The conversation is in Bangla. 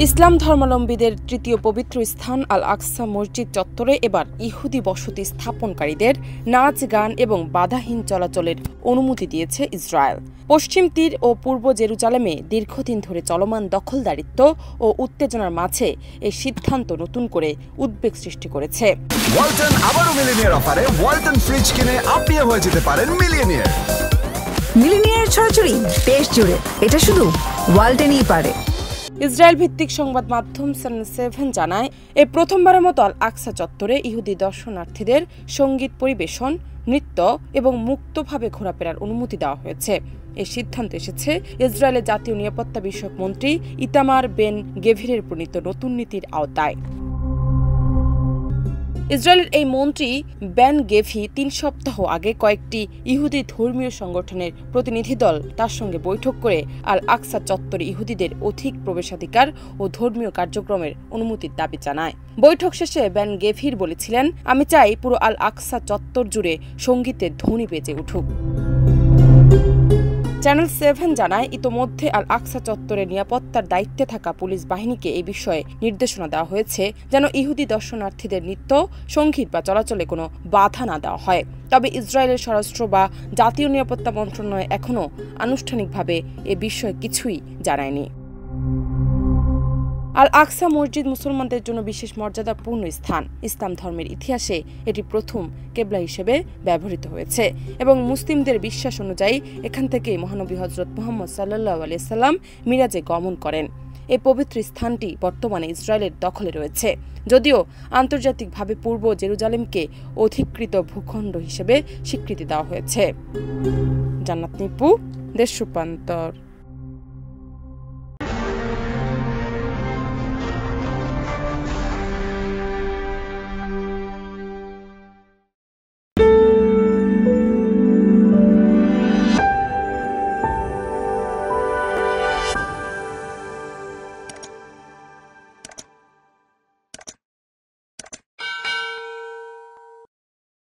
ইসলাম ধর্মাবলম্বীদের তৃতীয় পবিত্র স্থান আল আকসা মসজিদ চত্বরে এবার ইহুদি বসতি স্থাপনকারীদের নাচ গান এবং বাধাহীন চলাচলের অনুমতি দিয়েছে ইসরায়েল। পশ্চিম তীর ও পূর্ব জেরুজালেমে দীর্ঘদিন ধরে চলমান দখলদারিত্ব ও উত্তেজনার মাঝে এই সিদ্ধান্ত নতুন করে উদ্বেগ সৃষ্টি করেছে। ওয়ালটন আবারও মিলিনিয়ার অফারে ওয়ালটন ফ্রিজ কিনে আপনিও হয়ে যেতে পারেন মিলিয়নিয়ার। মিলিনিয়ার ছড়াছড়ি দেশ জুড়ে, এটা শুধু ওয়ালটনই পারে। ইসরায়েল ভিত্তিক সংবাদ মাধ্যম চ্যানেল 7 জানায়, এই প্রথমবারের মতো আল আকসা চত্বরে ইহুদি দর্শনার্থীদের সঙ্গীত পরিবেশন, নৃত্য এবং মুক্তভাবে ঘোরাফেরার অনুমতি দেওয়া হয়েছে। এই সিদ্ধান্ত এসেছে ইসরায়েলের জাতীয় নিরাপত্তা বিষয়ক মন্ত্রী ইতামার বেন গেভিরের প্রণীত নতুন নীতির আওতায়। ইসরায়েলের এই মন্ত্রী বেন গেভি 3 সপ্তাহ আগে কয়েকটি ইহুদি ধর্মীয় সংগঠনের প্রতিনিধি দল তার সঙ্গে বৈঠক করে আল আকসা চত্বরে ইহুদিদের অধিক প্রবেশাধিকার ও ধর্মীয় কার্যক্রমের অনুমতির দাবি জানায়। বৈঠক শেষে বেন গেভির বলেছিলেন, আমি চাই পুরো আল আকসা চত্বর জুড়ে সঙ্গীতের ধ্বনি বেজে উঠুক। চ্যানেল 7 জানায়, ইতোমধ্যে আল আকসা চত্বরের নিরাপত্তার দায়িত্বে থাকা পুলিশ বাহিনীকে এই বিষয়ে নির্দেশনা দেওয়া হয়েছে যেন ইহুদি দর্শনার্থীদের নৃত্য, সঙ্গীত বা চলাচলে কোনো বাধা না দেওয়া হয়। তবে ইসরায়েলের স্বরাষ্ট্র বা জাতীয় নিরাপত্তা মন্ত্রণালয় এখনও আনুষ্ঠানিকভাবে এ বিষয়ে কিছুই জানায়নি। আল আকসা মসজিদ মুসলমানদের জন্য বিশেষ মর্যাদাপূর্ণ স্থান। ইসলাম ধর্মের ইতিহাসে এটি প্রথম কেবলা হিসেবে ব্যবহৃত হয়েছে এবং মুসলিমদের বিশ্বাস অনুযায়ী এখান থেকে মহানবী হযরত মুহাম্মদ সাল্লাল্লাহু আলাইহি সাল্লাম মিরাজে গমন করেন। এই পবিত্র স্থানটি বর্তমানে ইসরায়েলের দখলে রয়েছে, যদিও আন্তর্জাতিকভাবে পূর্ব জেরুজালেমকে অধিকৃত ভূখণ্ড হিসেবে স্বীকৃতি দেওয়া হয়েছে। জান্নাত নিপু, দেশ রূপান্তর।